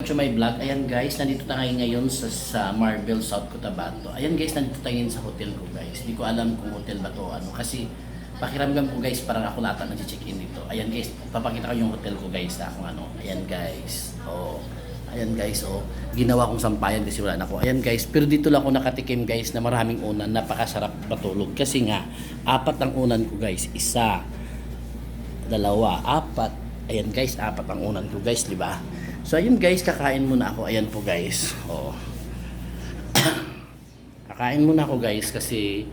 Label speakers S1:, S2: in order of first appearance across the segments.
S1: to my vlog. Ayan guys, nandito tayo ngayon sa Marble, South Cotabato. Ayan guys, nandito tayo ngayon sa hotel ko guys. Hindi ko alam kung hotel ba to ano. Kasi pakiramdam ko guys, parang ako nata nag-check-in dito. Ayan guys, papakita ko yung hotel ko guys na kung ano. Ayan guys. Oh. Ayan guys, oh. Ginawa kong sampayan kasi wala na ako. Ayan guys, pero dito lang ako nakatikim guys na maraming unan. Napakasarap matulog. Kasi nga, 4 ang unan ko guys. 1, 2, 4. Ayan guys, 4 ang unan ko guys, di ba? So ayun guys, kakain muna ako. Ayan po guys. Oh. Kakain muna ako guys kasi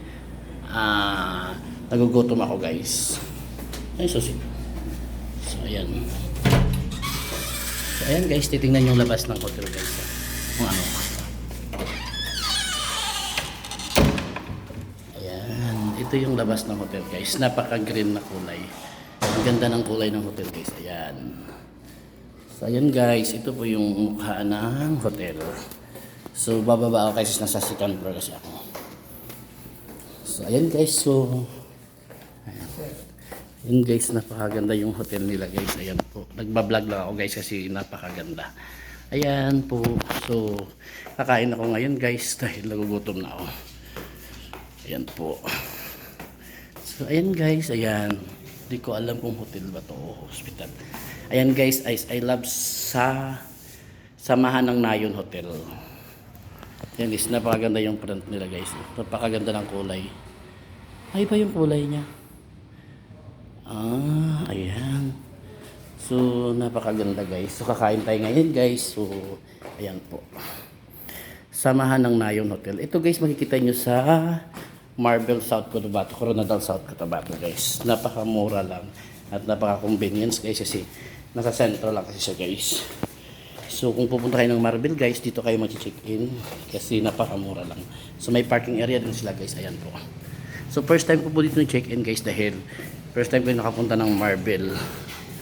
S1: nagugutom ako guys. Ay, so ayan. So ayan guys, titingnan yung labas ng hotel guys. Kung ano. Ayan, ito yung labas ng hotel guys. Napaka-green na kulay. Ang ganda ng kulay ng hotel guys. Ayan. So ayan guys, ito po yung mukha ng hotel. So bababa ako kasi nasa second floor kasi ako. So ayan guys, so ayan guys, napakaganda yung hotel nila guys. Ayan po, nagbablog lang ako guys kasi napakaganda. Ayan po, so kakain ako ngayon guys dahil nagugutom na ako. Ayan po. So ayan guys, ayan. Hindi ko alam kung hotel ba to o hospital. Ayan guys, I love sa samahan ng Nayon Hotel. Ayan guys, napakaganda yung front nila guys. Napakaganda ng kulay. Ay ba yung kulay niya? Ayan. So, napakaganda guys. So, kakain tayo ngayon guys. So, ayan po. Samahan ng Nayon Hotel. Ito guys, makikita nyo sa Marble, South Cotabato. Coronadal, South Cotabato guys. Napakamura lang. At napaka-convenience guys kasi nasa sentro lang kasi siya guys. So kung pupunta kayo ng Marble guys, dito kayo mag-check-in kasi napakamura lang. So may parking area din sila guys. Ayan po. So first time ko po dito check-in guys dahil first time ko nakapunta ng Marble.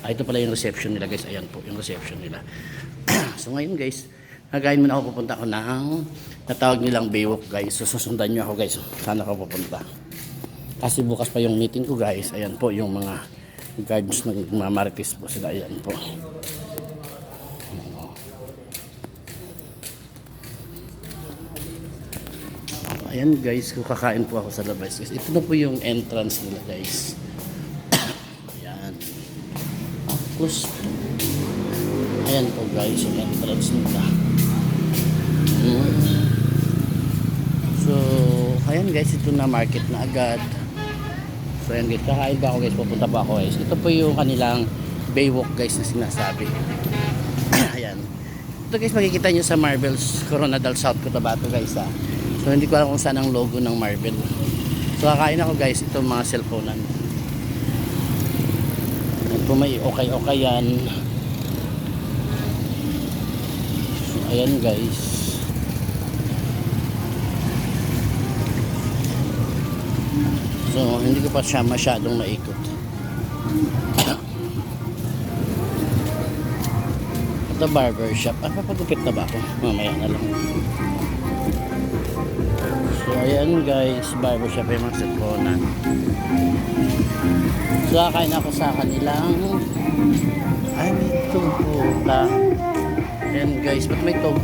S1: Ito pala yung reception nila guys. Ayan po yung reception nila. So ngayon guys, nagayin mo na ako, pupunta ako ng natawag nilang Baywalk guys. So susundan nyo ako guys. Saan ako pupunta. Kasi bukas pa yung meeting ko guys. Ayan po yung mga guards na mamarites po sila. Ayan po. Ayan guys, kakain po ako sa labas guys. Ito na po yung entrance nila guys. Ayan. Close. Ayan po guys, yung entrance nila. So, ayan guys, ito na market na agad. So ayan guys, kakain pa ako guys, pupunta pa ako guys. Ito po yung kanilang Baywalk guys na sinasabi. Ayan. Ito guys, makikita nyo sa Marbles, Coronadal, South Cotabato guys ha. So hindi ko alam kung saan ang logo ng Marble. So kakain ako guys, ito mga cellphone-an. Ayan po, may okay yan. So ayan guys. So, hindi ko pa siya masyadong naikot. Ito barbershop. Papagupit na ba ako? Mamaya na lang. So, ayan guys. Barbershop yung mga cellphone. So, kakain ako sa kanilang ay, may tugtog. Ayan guys. Ba't may tugtog?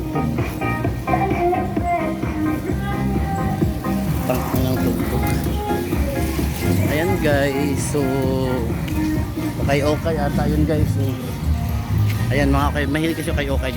S1: Tangka ng tugtog. Ayan guys, so okay ata yun guys. Ayan mga okay, mahilig kasi kay okay.